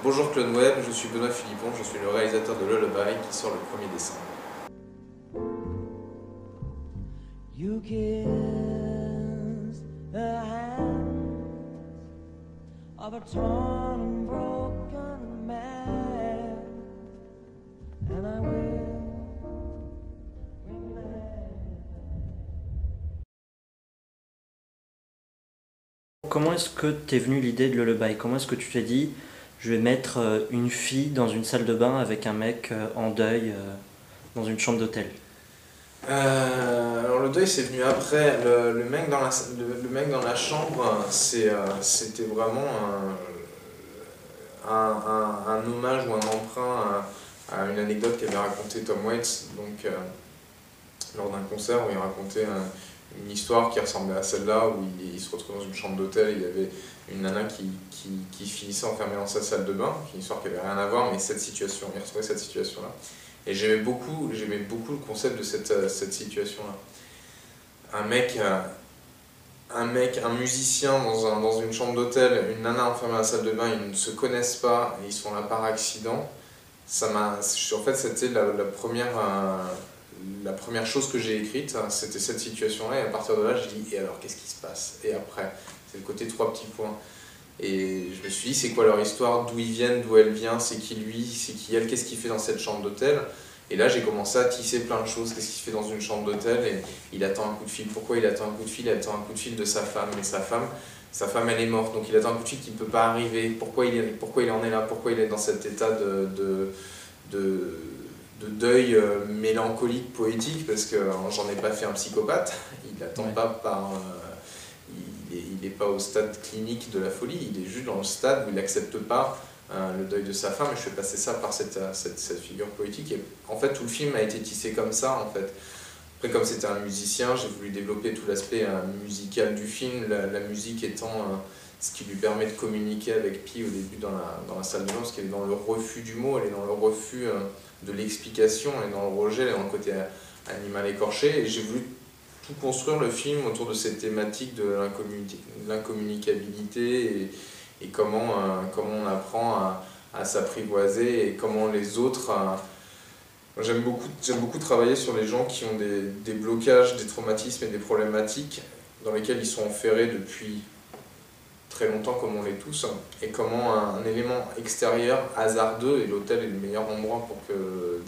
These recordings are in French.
Bonjour Claude Web, je suis Benoît Philippon, je suis le réalisateur de Lullaby qui sort le 1er décembre. You kissed the hand of a torn and broken man, and I will remember. Comment est-ce que t'es venue l'idée de Lullaby? Comment est-ce que tu t'es dit, je vais mettre une fille dans une salle de bain avec un mec en deuil dans une chambre d'hôtel? Alors le deuil c'est venu après, le mec dans le mec dans la chambre, c'était vraiment un hommage ou un emprunt à une anecdote qu'avait raconté Tom Waits lors d'un concert où il racontait une histoire qui ressemblait à celle-là, où il se retrouve dans une chambre d'hôtel et il y avait une nana qui finissait enfermée dans sa salle de bain, une histoire qui n'avait rien à voir, mais cette situation, il retrouvait cette situation-là. Et j'aimais beaucoup le concept de cette situation-là. Un musicien dans une chambre d'hôtel, une nana enfermée dans la salle de bain, ils ne se connaissent pas et ils sont là par accident. En fait, c'était la première chose que j'ai écrite, c'était cette situation-là, et à partir de là, je dis, et alors, qu'est-ce qui se passe? Et après, c'est le côté 3 petits points. Et je me suis dit, c'est quoi leur histoire, d'où ils viennent, d'où elle vient, c'est qui lui, c'est qui elle, qu'est-ce qu'il fait dans cette chambre d'hôtel? Et là, j'ai commencé à tisser plein de choses, qu'est-ce qu'il fait dans une chambre d'hôtel, et il attend un coup de fil. Pourquoi il attend un coup de fil? Il attend un coup de fil de sa femme, mais sa femme elle est morte, donc il attend un coup de fil qui ne peut pas arriver. Pourquoi il en est là? Pourquoi il est dans cet état de deuil mélancolique, poétique? Parce que j'en ai pas fait un psychopathe, il n'attend pas par... il n'est pas au stade clinique de la folie, il est juste dans le stade où il n'accepte pas le deuil de sa femme, et je fais passer ça par cette figure poétique. Et en fait, tout le film a été tissé comme ça, en fait. Après, comme c'était un musicien, j'ai voulu développer tout l'aspect musical du film, la musique étant ce qui lui permet de communiquer avec Pi au début dans la salle de bain, parce qu'elle est dans le refus du mot, elle est dans le refus de l'explication, elle est dans le rejet, elle est dans le côté animal écorché, et j'ai voulu tout construire le film autour de cette thématique de l'incommunicabilité et comment on apprend à s'apprivoiser et comment les autres... J'aime beaucoup travailler sur les gens qui ont des blocages, des traumatismes et des problématiques dans lesquels ils sont enferrés depuis très longtemps, comme on l'est tous, et comment un élément extérieur hasardeux, et l'hôtel est le meilleur endroit pour que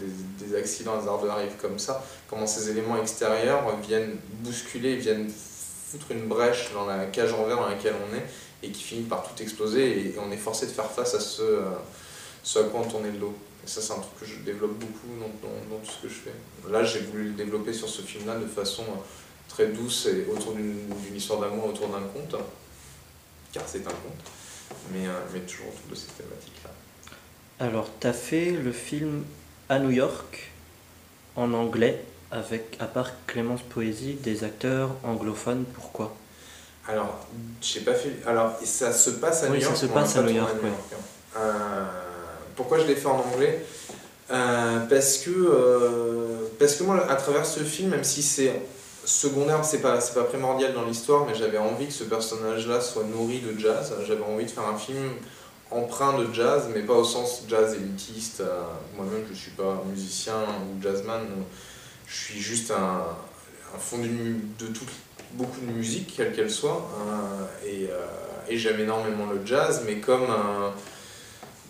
des accidents hasardeux arrivent comme ça, comment ces éléments extérieurs viennent bousculer, viennent foutre une brèche dans la cage en verre dans laquelle on est, et qui finit par tout exploser, et on est forcé de faire face à ce à quoi on tournait le dos. Et ça, c'est un truc que je développe beaucoup dans tout ce que je fais. Là, j'ai voulu le développer sur ce film-là de façon très douce et autour d'une histoire d'amour, autour d'un conte, car c'est un conte, mais toujours autour de ces thématiques-là. Alors, t'as fait le film à New York en anglais, avec, à part Clémence Poésy, des acteurs anglophones. Pourquoi? Alors, j'ai pas fait. Alors, ça se passe à New Oui, York. ça se On l'a passe pas à New tourné York, ouais. Pourquoi je l'ai fait en anglais? Parce que moi, à travers ce film, même si c'est secondaire, c'est pas primordial dans l'histoire, mais j'avais envie que ce personnage-là soit nourri de jazz. J'avais envie de faire un film empreint de jazz, mais pas au sens jazz élitiste. Moi-même, je suis pas musicien ou jazzman. Je suis juste un fondu de beaucoup de musique, quelle qu'elle soit, et j'aime énormément le jazz, mais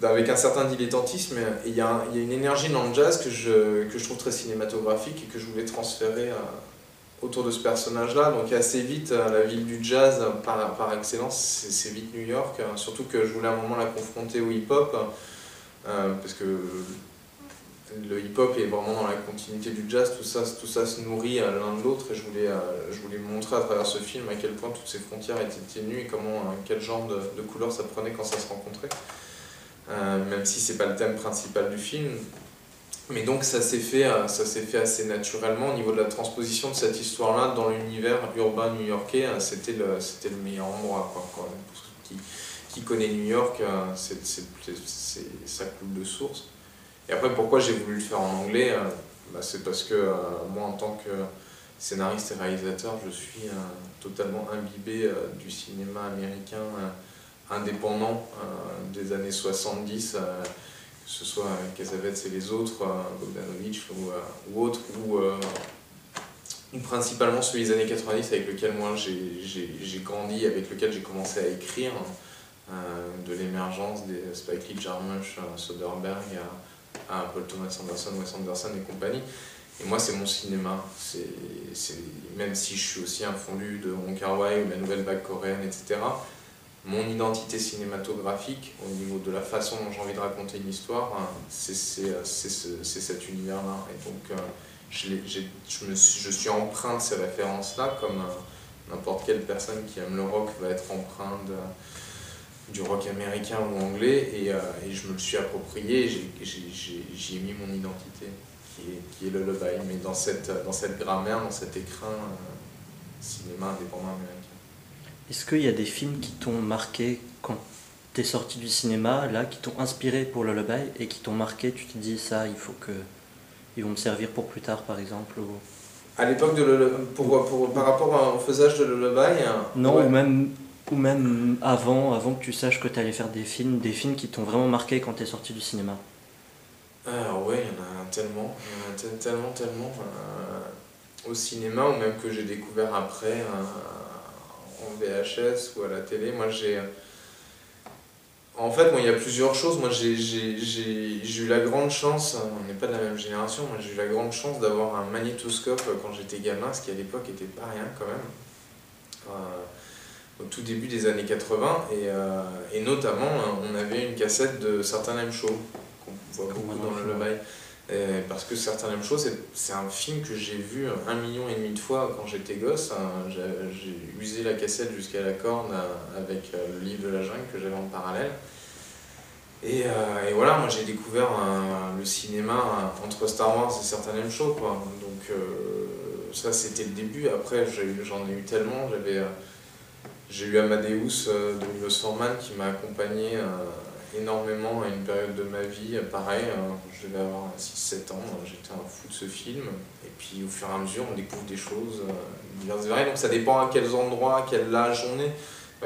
avec un certain dilettantisme. Il y a une énergie dans le jazz que je trouve très cinématographique et que je voulais transférer autour de ce personnage-là. Donc assez vite, la ville du jazz par excellence, c'est vite New York, surtout que je voulais à un moment la confronter au hip-hop, parce que le hip-hop est vraiment dans la continuité du jazz, tout ça se nourrit l'un de l'autre, et je voulais montrer à travers ce film à quel point toutes ces frontières étaient ténues et quel genre de couleurs ça prenait quand ça se rencontrait, même si c'est pas le thème principal du film. Mais donc ça s'est fait assez naturellement au niveau de la transposition de cette histoire-là dans l'univers urbain new-yorkais. C'était le meilleur endroit, quoi. Pour ceux qui connaît New York, ça coule de source. Et après, pourquoi j'ai voulu le faire en anglais? C'est parce que moi, en tant que scénariste et réalisateur, je suis totalement imbibé du cinéma américain indépendants des années 70, que ce soit Cassavetes et les autres, Bogdanovich ou autres, ou principalement celui des années 90 avec lequel moi j'ai grandi, avec lequel j'ai commencé à écrire, de l'émergence des Spike Lee, Jarmusch, Soderbergh à Paul Thomas Anderson, Wes Anderson et compagnie. Et moi c'est mon cinéma, même si je suis aussi un fondu de Wong Kar-wai ou de la nouvelle vague coréenne, etc. Mon identité cinématographique, au niveau de la façon dont j'ai envie de raconter une histoire, c'est cet univers-là. Et donc je suis empreint de ces références-là, comme n'importe quelle personne qui aime le rock va être empreint du rock américain ou anglais, et je me le suis approprié, j'y ai mis mon identité, qui est le lullaby, mais dans cette grammaire, dans cet écrin cinéma indépendant américain. Est-ce qu'il y a des films qui t'ont marqué quand t'es sorti du cinéma, là, qui t'ont inspiré pour le lullaby et qui t'ont marqué, tu t'es dit ça, il faut que ils vont me servir pour plus tard, par exemple, ou... À l'époque par rapport au faisage de lullaby, non, ouais. ou même avant que tu saches que tu allais faire des films qui t'ont vraiment marqué quand tu es sorti du cinéma. Ouais, il y en a tellement, tellement au cinéma, ou même que j'ai découvert après en VHS ou à la télé. En fait, il y a plusieurs choses. Moi, j'ai eu la grande chance, on n'est pas de la même génération, moi j'ai eu la grande chance d'avoir un magnétoscope quand j'étais gamin, ce qui à l'époque était pas rien quand même. Au tout début des années 80, et notamment on avait une cassette de Certain Name Show, qu'on voit beaucoup dans le bail. Parce que Certain Name Show, c'est un film que j'ai vu 1,5 million de fois quand j'étais gosse. J'ai usé la cassette jusqu'à la corne avec le livre de la jungle que j'avais en parallèle. Et voilà, moi j'ai découvert le cinéma entre Star Wars et Certain Name Show, quoi. Donc ça c'était le début. Après j'en ai eu tellement. J'ai eu Amadeus de Milos Forman qui m'a accompagné énormément à une période de ma vie. Pareil, je devais avoir 6-7 ans, j'étais un fou de ce film. Et puis au fur et à mesure, on découvre des choses diverses et variées. Donc ça dépend à quels endroits, à quel âge on est.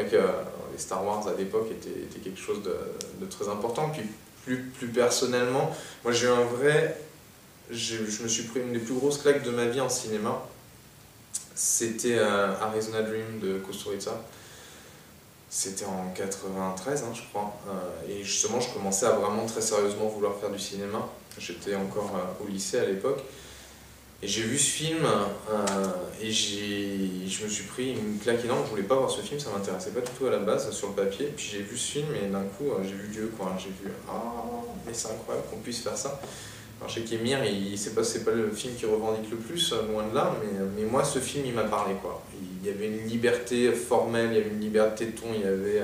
Donc, les Star Wars à l'époque étaient quelque chose de très important. Puis plus personnellement, moi j'ai eu un vrai... Je me suis pris une des plus grosses claques de ma vie en cinéma. C'était Arizona Dream de Kusturica. C'était en 93, je crois. Et justement, je commençais à vraiment très sérieusement vouloir faire du cinéma. J'étais encore au lycée à l'époque. Et j'ai vu ce film et je me suis pris une claque énorme. Je voulais pas voir ce film, ça m'intéressait pas du tout à la base sur le papier. Puis j'ai vu ce film et d'un coup, j'ai vu Dieu, quoi. J'ai vu, mais c'est incroyable qu'on puisse faire ça. Alors chez Kémir, c'est pas le film qui revendique le plus, loin de là, mais moi ce film il m'a parlé, quoi. Il y avait une liberté formelle, il y avait une liberté de ton, il y avait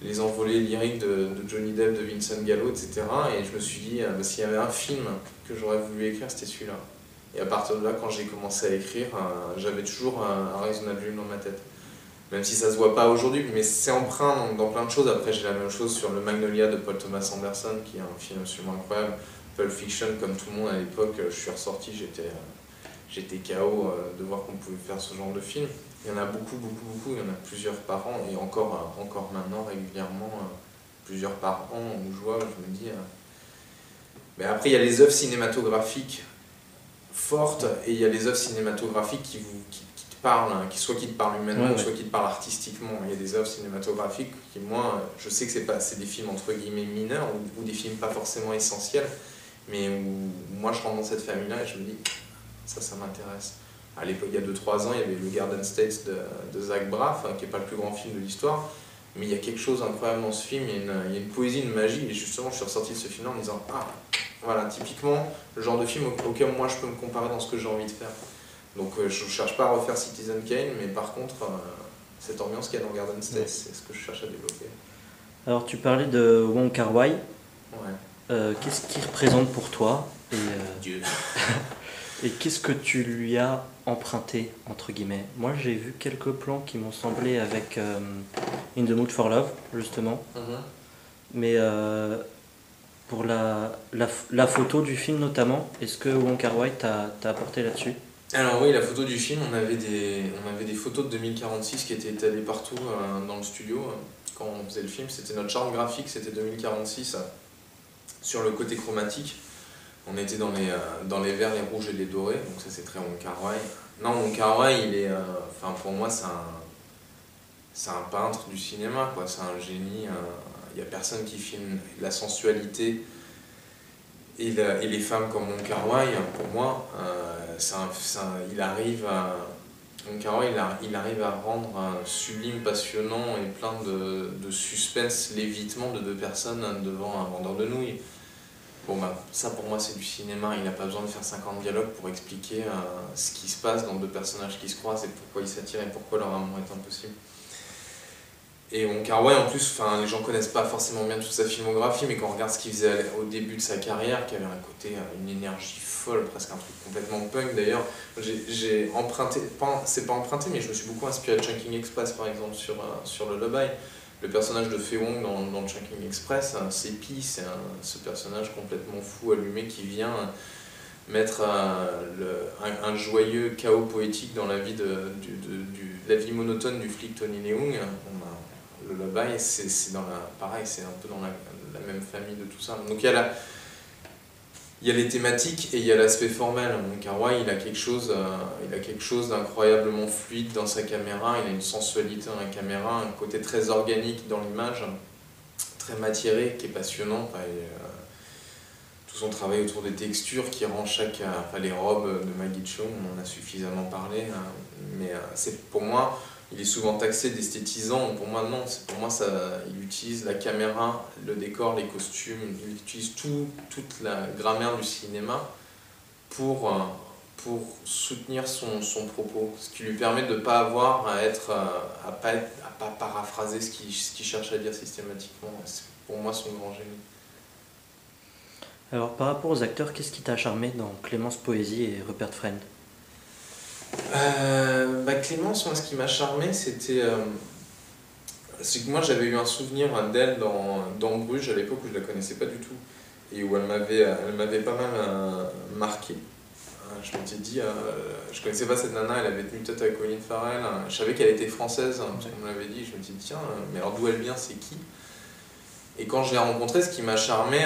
les envolées lyriques de Johnny Depp, de Vincent Gallo, etc. Et je me suis dit, s'il y avait un film que j'aurais voulu écrire, c'était celui-là. Et à partir de là, quand j'ai commencé à écrire, j'avais toujours un Arizona Dream dans ma tête. Même si ça se voit pas aujourd'hui, mais c'est empreint dans plein de choses. Après j'ai la même chose sur le Magnolia de Paul Thomas Anderson, qui est un film absolument incroyable. Pulp Fiction, comme tout le monde à l'époque, je suis ressorti, j'étais KO de voir qu'on pouvait faire ce genre de film. Il y en a beaucoup, il y en a plusieurs par an, et encore maintenant, régulièrement, plusieurs par an, où je vois, je me dis... Mais après, il y a les œuvres cinématographiques fortes, et il y a les œuvres cinématographiques qui te parlent, soit qui te parlent humainement, soit qui te parlent artistiquement. Il y a des œuvres cinématographiques qui, moi, je sais que c'est des films entre guillemets mineurs, ou des films pas forcément essentiels, mais où moi je rentre dans cette famille-là et je me dis, ça m'intéresse. À l'époque, il y a 2-3 ans, il y avait le Garden State de Zach Braff, qui n'est pas le plus grand film de l'histoire, mais il y a quelque chose d'incroyable dans ce film, il y a une poésie, une magie, et justement je suis ressorti de ce film-là en me disant, voilà, typiquement le genre de film auquel moi je peux me comparer dans ce que j'ai envie de faire. Donc je ne cherche pas à refaire Citizen Kane, mais par contre, cette ambiance qu'il y a dans Garden State, c'est ce que je cherche à développer. Alors tu parlais de Wong Kar-wai. Ouais. Qu'est-ce qu'il représente pour toi Dieu. Et qu'est-ce que tu lui as emprunté, entre guillemets? Moi j'ai vu quelques plans qui m'ont semblé avec In the Mood for Love, justement. Mais pour la photo du film notamment, est-ce que Wong Kar-wai t'a apporté là-dessus? Alors oui, la photo du film, on avait des photos de 2046 qui étaient étalées partout dans le studio. Quand on faisait le film, c'était notre charte graphique, c'était 2046 sur le côté chromatique. On était dans les verts, les rouges et les dorés, donc ça c'est très Wong Kar-wai. Non, Wong Kar-wai, enfin pour moi c'est un peintre du cinéma, quoi. C'est un génie. Il n'y a personne qui filme la sensualité et les femmes comme Wong Kar-wai. Pour moi, Wong Kar-wai, il arrive à rendre sublime, passionnant et plein de suspense l'évitement de deux personnes devant un vendeur de nouilles. Bon, bah, ça pour moi c'est du cinéma, il n'a pas besoin de faire 50 dialogues pour expliquer ce qui se passe dans deux personnages qui se croisent et pourquoi ils s'attirent et pourquoi leur amour est impossible. Et Wong Kar-wai en plus, les gens connaissent pas forcément bien toute sa filmographie, mais quand on regarde ce qu'il faisait au début de sa carrière, qui avait un côté, une énergie folle, presque un truc complètement punk d'ailleurs, j'ai emprunté, c'est pas emprunté, mais je me suis beaucoup inspiré de Chungking Express par exemple sur le Lullaby. Le personnage de Fei Wong dans Chungking Express, c'est Pi, ce personnage complètement fou, allumé, qui vient mettre un joyeux chaos poétique dans la vie, la vie monotone du flic Tony Leung. Le Lullaby, pareil, c'est un peu dans la même famille de tout ça. Donc il y a les thématiques et il y a l'aspect formel. Wong Kar-wai, il a quelque chose d'incroyablement fluide dans sa caméra, il a une sensualité dans la caméra, un côté très organique dans l'image, très matiéré, qui est passionnant. Tout son travail autour des textures qui rend les robes de Maggie Cheung, on en a suffisamment parlé, mais pour moi, il est souvent taxé d'esthétisant. Pour moi, non. Pour moi, il utilise la caméra, le décor, les costumes, il utilise toute la grammaire du cinéma pour soutenir son propos. Ce qui lui permet de ne pas avoir à pas paraphraser ce qu'il cherche à dire systématiquement. C'est pour moi son grand génie. Alors par rapport aux acteurs, qu'est-ce qui t'a charmé dans Clémence Poésy et Rupert Friend? Clémence, moi, ce qui m'a charmé, c'est que moi j'avais eu un souvenir d'elle dans Bruges à l'époque où je la connaissais pas du tout et où elle m'avait pas mal marqué. Je m'étais dit, je connaissais pas cette nana, elle avait tenu tête avec Colin Farrell, je savais qu'elle était française, parce qu'on me l'avait dit, je me suis dit tiens, mais alors d'où elle vient, c'est qui? Et quand je l'ai rencontrée, ce qui m'a charmé,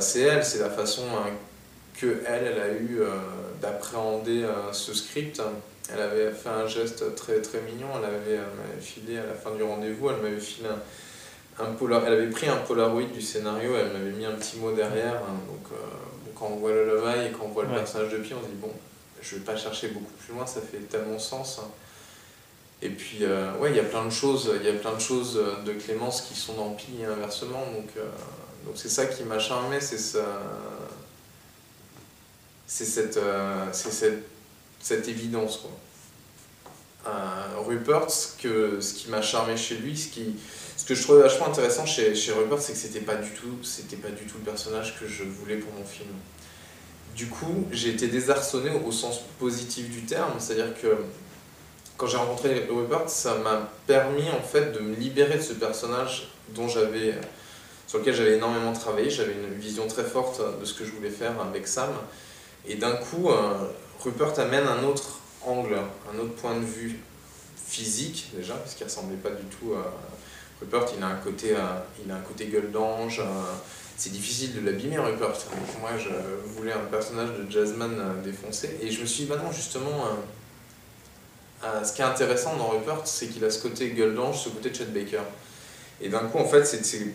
c'est elle, c'est la façon que elle a eu d'appréhender ce script. Elle avait fait un geste très, très mignon, elle m'avait filé à la fin du rendez-vous, elle m'avait filé elle avait pris un Polaroid du scénario, elle m'avait mis un petit mot derrière, quand on voit le Lullaby et quand on voit le personnage de Pi, on se dit bon, je vais pas chercher beaucoup plus loin, ça fait tellement sens. Et puis il y a plein de choses de Clémence qui sont dans Pi et inversement, donc c'est ça qui m'a charmé, c'est cette évidence, quoi. Rupert, ce qui m'a charmé chez lui, ce que je trouvais vachement intéressant chez Rupert, c'est que c'était pas du tout le personnage que je voulais pour mon film. Du coup, j'ai été désarçonné au sens positif du terme, c'est-à-dire que quand j'ai rencontré Rupert, ça m'a permis en fait de me libérer de ce personnage sur lequel j'avais énormément travaillé, j'avais une vision très forte de ce que je voulais faire avec Sam, et d'un coup, Rupert amène un autre angle, un autre point de vue physique déjà, parce qu'il ressemblait pas du tout à... Rupert, il a un côté gueule d'ange, c'est difficile de l'abîmer Rupert. Donc moi je voulais un personnage de jazzman défoncé, et je me suis dit, bah non, justement, ce qui est intéressant dans Rupert, c'est qu'il a ce côté gueule d'ange, ce côté Chet Baker. Et d'un coup, en fait,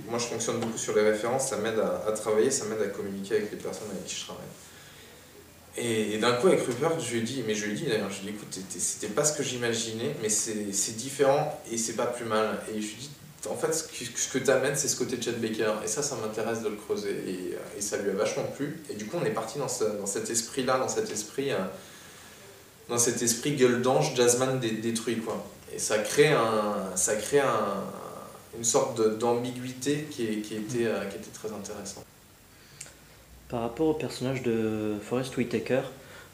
moi je fonctionne beaucoup sur les références, ça m'aide à travailler, ça m'aide à communiquer avec les personnes avec qui je travaille. Et d'un coup, avec Rupert, je lui ai dit d'ailleurs, écoute, c'était pas ce que j'imaginais, mais c'est différent et c'est pas plus mal. Et je lui ai dit, en fait, ce que t'amènes, c'est ce côté Chet Baker, et ça m'intéresse de le creuser, et ça lui a vachement plu. Et du coup, on est parti dans cet esprit-là, dans cet esprit gueule d'ange, jazzman détruit, quoi. Et ça crée une sorte d'ambiguïté qui était très intéressante. Par rapport au personnage de Forest Whitaker,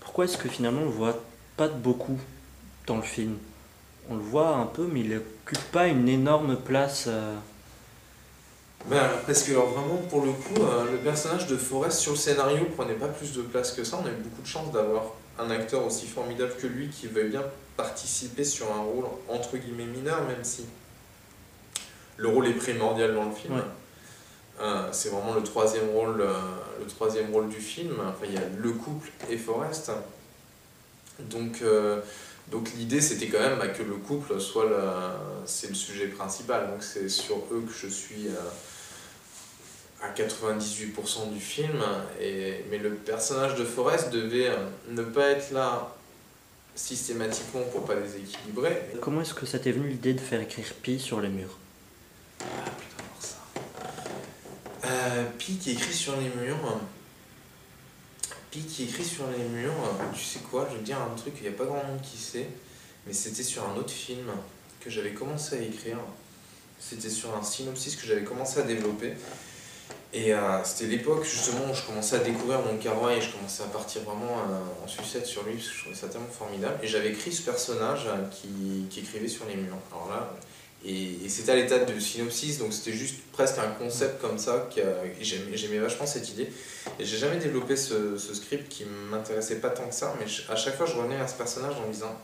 pourquoi est-ce que finalement on le voit pas beaucoup dans le film? On le voit un peu, mais il n'occupe pas une énorme place. Parce que alors, vraiment, pour le coup, le personnage de Forrest sur le scénario prenait pas plus de place que ça. On a eu beaucoup de chance d'avoir un acteur aussi formidable que lui qui veuille bien participer sur un rôle entre guillemets mineur, même si le rôle est primordial dans le film. Ouais. C'est vraiment le troisième rôle du film. Enfin, il y a le couple et Forrest. Donc l'idée c'était quand même que le couple soit c'est le sujet principal. Donc c'est sur eux que je suis à 98% du film. Mais le personnage de Forrest devait ne pas être là systématiquement pour pas déséquilibrer. Comment est-ce que ça t'est venu l'idée de faire écrire Pi sur les murs? Ah putain, alors ça. Pi qui écrit sur les murs. Tu sais quoi, je vais te dire un truc, il n'y a pas grand monde qui sait, mais c'était sur un autre film que j'avais commencé à écrire. C'était sur un synopsis que j'avais commencé à développer. Et c'était l'époque justement où je commençais à découvrir mon Carroy et je commençais à partir vraiment en sucette sur lui parce que je trouvais ça tellement formidable. Et j'avais écrit ce personnage qui écrivait sur les murs. Alors là, et c'était à l'état de synopsis, donc c'était juste presque un concept comme ça. Et j'aimais vachement cette idée. Et j'ai jamais développé ce script qui m'intéressait pas tant que ça, mais à chaque fois je revenais vers ce personnage en me disant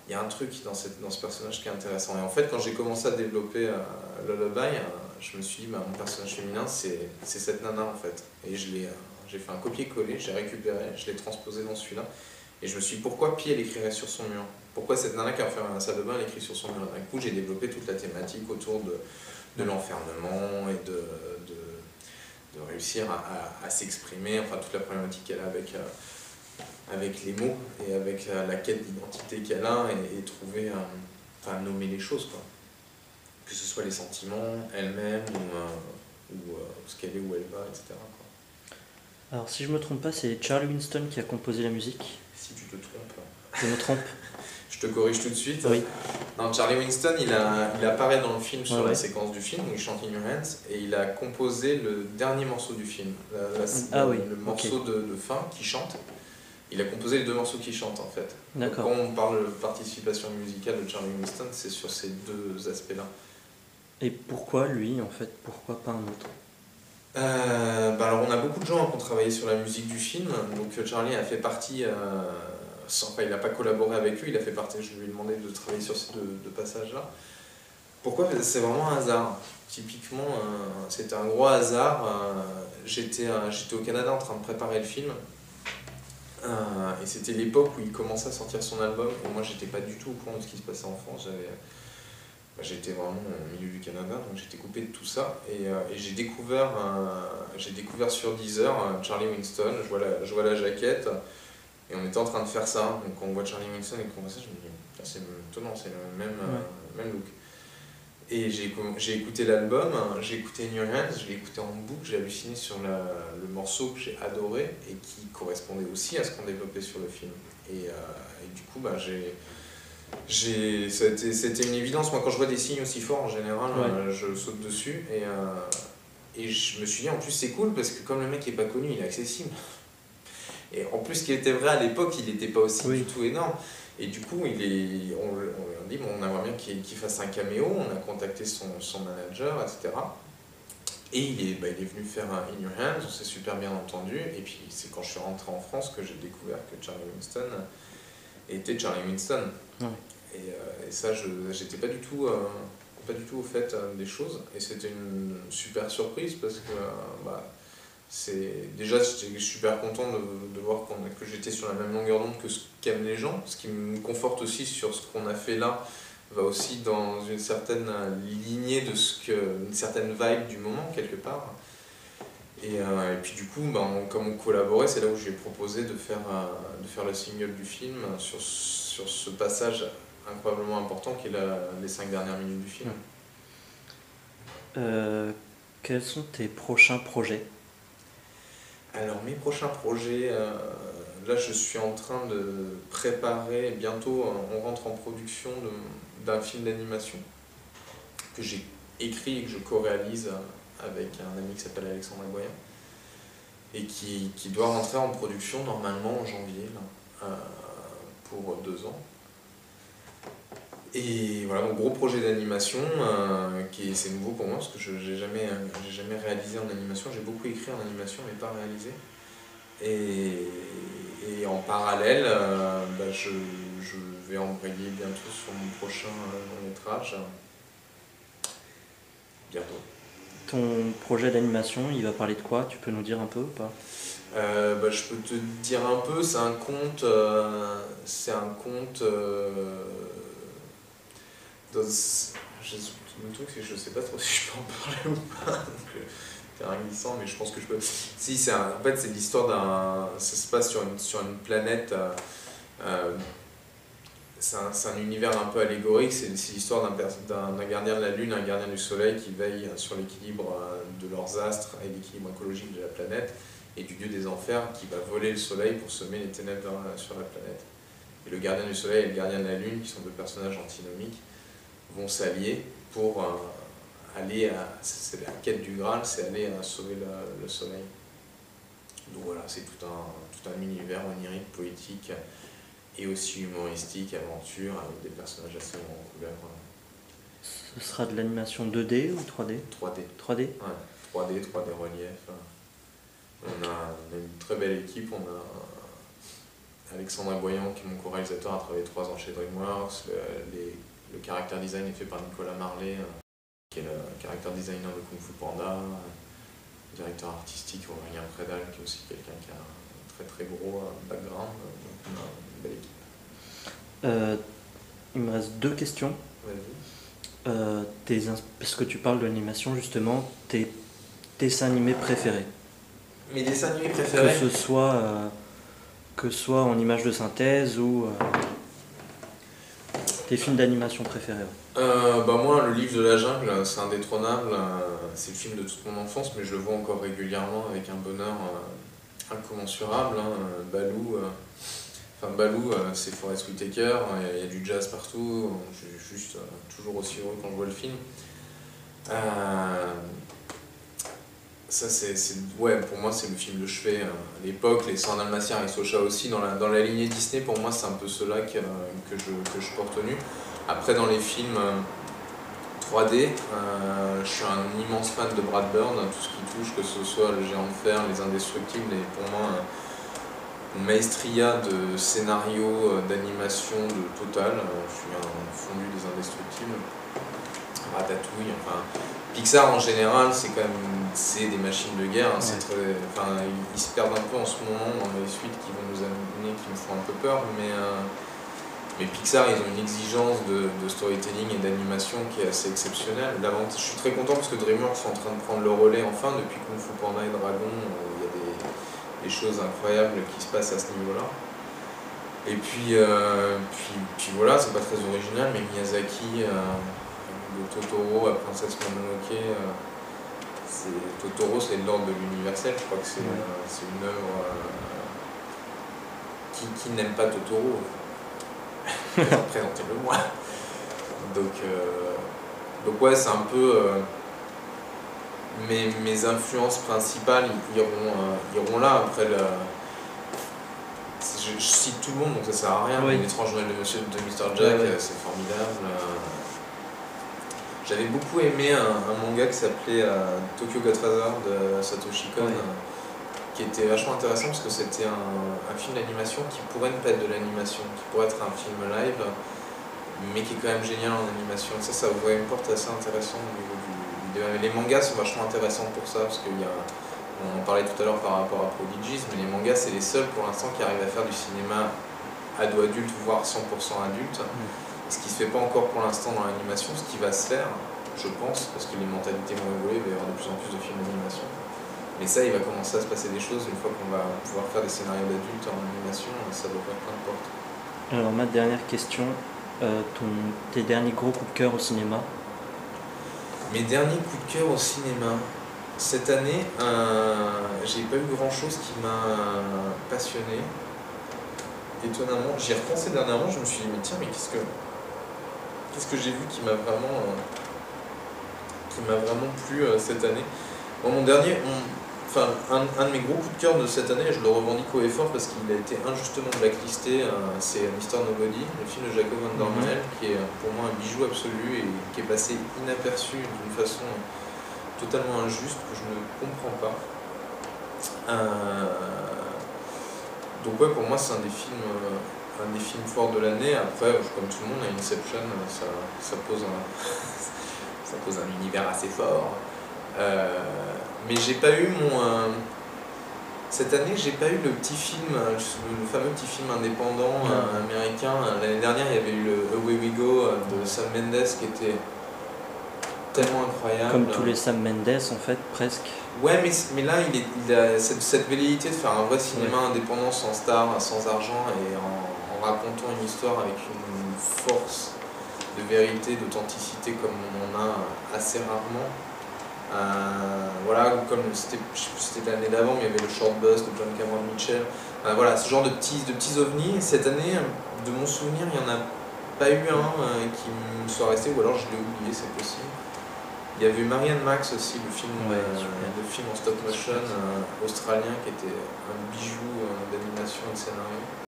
il y a un truc dans ce personnage qui est intéressant. Et en fait, quand j'ai commencé à développer Lullaby, je me suis dit mon personnage féminin c'est cette nana en fait. Et j'ai fait un copier-coller, j'ai récupéré, je l'ai transposé dans celui-là. Et je me suis dit pourquoi Pi elle écrirait sur son mur? Pourquoi cette nana qui a fait un salle de bain elle écrit sur son mur? Du coup j'ai développé toute la thématique autour de l'enfermement et de réussir à s'exprimer, enfin toute la problématique qu'elle a avec les mots et avec la quête d'identité qu'elle a et trouver, enfin nommer les choses quoi. Que ce soit les sentiments, elle-même ou ce qu'elle est, où elle va, etc. quoi. Alors si je me trompe pas, c'est Charlie Winston qui a composé la musique. Si tu te trompes. Je me trompe. Je te corrige tout de suite. Oui. Non, Charlie Winston, il apparaît dans le film sur Ouais. la séquence du film où il chante In Your Hands et il a composé le dernier morceau du film, le morceau de fin qui chante. Il a composé les deux morceaux qui chantent en fait. D'accord. Donc, quand on parle de participation musicale de Charlie Winston, c'est sur ces deux aspects-là. Et pourquoi lui en fait? Pourquoi pas un autre? Alors on a beaucoup de gens qui ont travaillé sur la musique du film, donc Charlie a fait partie, enfin il n'a pas collaboré avec lui, il a fait partie, je lui ai demandé de travailler sur ces deux passages-là. Pourquoi? C'est vraiment un hasard. Typiquement, c'était un gros hasard. J'étais au Canada en train de préparer le film, et c'était l'époque où il commençait à sortir son album, et moi j'étais pas du tout au courant de ce qui se passait en France. J'étais vraiment au milieu du Canada, donc j'étais coupé de tout ça. Et j'ai découvert sur Deezer Charlie Winston, je vois la jaquette, et on était en train de faire ça. Donc on voit Charlie Winston et qu'on voit ça, je me dis, c'est étonnant, c'est le même look. Et j'ai écouté l'album, j'ai écouté In Your Hands, je l'ai écouté en boucle, j'ai halluciné sur le morceau que j'ai adoré et qui correspondait aussi à ce qu'on développait sur le film. Et du coup, c'était une évidence. Moi, quand je vois des signes aussi forts, en général, je saute dessus. Et je me suis dit, en plus, c'est cool parce que comme le mec n'est pas connu, il est accessible. Et en plus, ce qui était vrai à l'époque, il n'était pas aussi du tout énorme. Et du coup, on lui a dit, on aimerait bien qu'il fasse un caméo. On a contacté son manager, etc. Et il est venu faire un In Your Hands, on s'est super bien entendu. Et puis, c'est quand je suis rentré en France que j'ai découvert que Charlie Winston était Charlie Winston. Ouais. Et ça, j'étais pas du tout au fait des choses. Et c'était une super surprise parce que j'étais super content de voir que j'étais sur la même longueur d'onde que ce qu'aiment les gens. Ce qui me conforte aussi sur ce qu'on a fait là, va aussi dans une certaine lignée de une certaine vibe du moment, quelque part. Et puis du coup, comme on collaborait, c'est là où j'ai proposé de faire le single du film sur ce passage incroyablement important qui est les 5 dernières minutes du film. Quels sont tes prochains projets? Alors mes prochains projets, là je suis en train de préparer, bientôt on rentre en production d'un film d'animation que j'ai écrit et que je co-réalise avec un ami qui s'appelle Alexandre Aboyan et qui doit rentrer en production normalement en janvier là, pour 2 ans. Et voilà, mon gros projet d'animation, c'est nouveau pour moi parce que je n'ai jamais réalisé en animation. J'ai beaucoup écrit en animation mais pas réalisé. Et en parallèle, je vais embrayer bientôt sur mon prochain long-métrage. Bientôt. Ton projet d'animation, il va parler de quoi? Tu peux nous dire un peu ou pas? Je peux te dire un peu, c'est un conte. Le truc, c'est que je sais pas trop si je peux en parler ou pas. C'est un glissant, mais je pense que je peux. Si, en fait, c'est l'histoire d'un. Ça se passe sur une planète. C'est un univers un peu allégorique. C'est l'histoire d'un gardien de la Lune, un gardien du Soleil qui veille sur l'équilibre de leurs astres et l'équilibre écologique de la planète, et du dieu des enfers qui va voler le Soleil pour semer les ténèbres sur la planète. Et le gardien du Soleil et le gardien de la Lune, qui sont deux personnages antinomiques, vont s'allier pour aller à... C'est la quête du Graal, c'est aller sauver le Soleil. Donc voilà, c'est tout un univers onirique, poétique, et aussi humoristique, aventure, avec des personnages assez en couleur. Ce sera de l'animation 2D ou 3D? 3D. 3D? Ouais, 3D relief. On a une très belle équipe, on a Alexandre Boyan, qui est mon co-réalisateur, a travaillé 3 ans chez DreamWorks. Le character design est fait par Nicolas Marley, qui est le character designer de Kung Fu Panda. Le directeur artistique Aurélien Prédal, qui est aussi quelqu'un qui a un très très gros background. Donc on a une belle équipe. Il me reste 2 questions. Vas-y. Parce que tu parles de l'animation, justement, tes dessins animés préférés. Mes dessins animés préférés? Que ce soit en images de synthèse ou tes films d'animation préférés. Moi, le livre de la jungle, c'est indétrônable. C'est le film de toute mon enfance, mais je le vois encore régulièrement avec un bonheur incommensurable. Baloo, c'est Forest Whitaker, il y a du jazz partout. Je suis juste toujours aussi heureux quand je vois le film. Pour moi, c'est le film de chevet. À l'époque, les 100 Dalmatiens avec Socha aussi, dans la lignée Disney, pour moi, c'est un peu ceux-là que je porte au nu. Après, dans les films 3D, je suis un immense fan de Brad Bird, tout ce qui touche, que ce soit Le Géant de Fer, Les Indestructibles, et pour moi, une maestria de scénario, d'animation, de total. Je suis un fondu des Indestructibles. Ratatouille, Pixar en général, c'est des machines de guerre. Ouais. Ils se perdent un peu en ce moment dans les suites qui vont nous amener, qui me font un peu peur, mais Pixar, ils ont une exigence de storytelling et d'animation qui est assez exceptionnelle. Je suis très content parce que DreamWorks sont en train de prendre le relais enfin. Depuis Kung Fu Panda et Dragon, il y a des choses incroyables qui se passent à ce niveau-là. Et puis voilà, c'est pas très original, mais Miyazaki, de Totoro à Princesse Mononoke, Totoro, c'est de l'ordre de l'universel. Je crois que c'est une œuvre qui n'aime pas Totoro. Présentez-le moi. Donc ouais, c'est un peu mes influences principales iront là. Après je cite tout le monde, donc ça sert à rien. Oui. L'étrange Noël de Mr. Jack, c'est formidable. J'avais beaucoup aimé un manga qui s'appelait Tokyo Godfather de Satoshi Kon, qui était vachement intéressant parce que c'était un film d'animation qui pourrait ne pas être de l'animation, qui pourrait être un film live, mais qui est quand même génial en animation. Ça ouvrait une porte assez intéressante au niveau du vidéo. Les mangas sont vachement intéressants pour ça, parce on en parlait tout à l'heure par rapport à Prodigies, mais les mangas, c'est les seuls pour l'instant qui arrivent à faire du cinéma ado-adulte, voire 100% adulte. Ce qui ne se fait pas encore pour l'instant dans l'animation, ce qui va se faire, je pense, parce que les mentalités vont évoluer, il va y avoir de plus en plus de films d'animation. Mais ça, il va commencer à se passer des choses une fois qu'on va pouvoir faire des scénarios d'adultes en animation, ça va ouvrir plein de portes. Alors ma dernière question, tes derniers gros coups de cœur au cinéma? Mes derniers coups de cœur au cinéma. Cette année, j'ai pas eu grand chose qui m'a passionné. Étonnamment, j'y ai repensé dernièrement, je me suis dit mais tiens, mais qu'est-ce que j'ai vu qui m'a vraiment plu cette année. Bon, enfin, un de mes gros coups de cœur de cette année, et je le revendique haut et fort parce qu'il a été injustement blacklisté, c'est Mr. Nobody, le film de Jacob van der Meel, qui est pour moi un bijou absolu et qui est passé inaperçu d'une façon totalement injuste que je ne comprends pas. Donc ouais, pour moi c'est un des films forts de l'année. Après, comme tout le monde, Inception, ça pose ça pose un univers assez fort. Mais j'ai pas eu cette année, j'ai pas eu le petit film, le fameux petit film indépendant américain. L'année dernière, il y avait eu le Away We Go de Sam Mendes qui était tellement incroyable. Comme tous les Sam Mendes, en fait, presque. Ouais, mais là, il a cette velléité de faire un vrai cinéma indépendant, sans star, sans argent, et en racontant une histoire avec une force de vérité, d'authenticité comme on en a assez rarement. Voilà, comme je sais plus si c'était l'année d'avant, mais il y avait le Short Bus de John Cameron Mitchell. Voilà, ce genre de petits ovnis. Cette année, de mon souvenir, il n'y en a pas eu un qui me soit resté, ou alors je l'ai oublié, c'est possible. Il y avait eu Marianne Max aussi, le film en stop motion australien qui était un bijou d'animation et de scénario.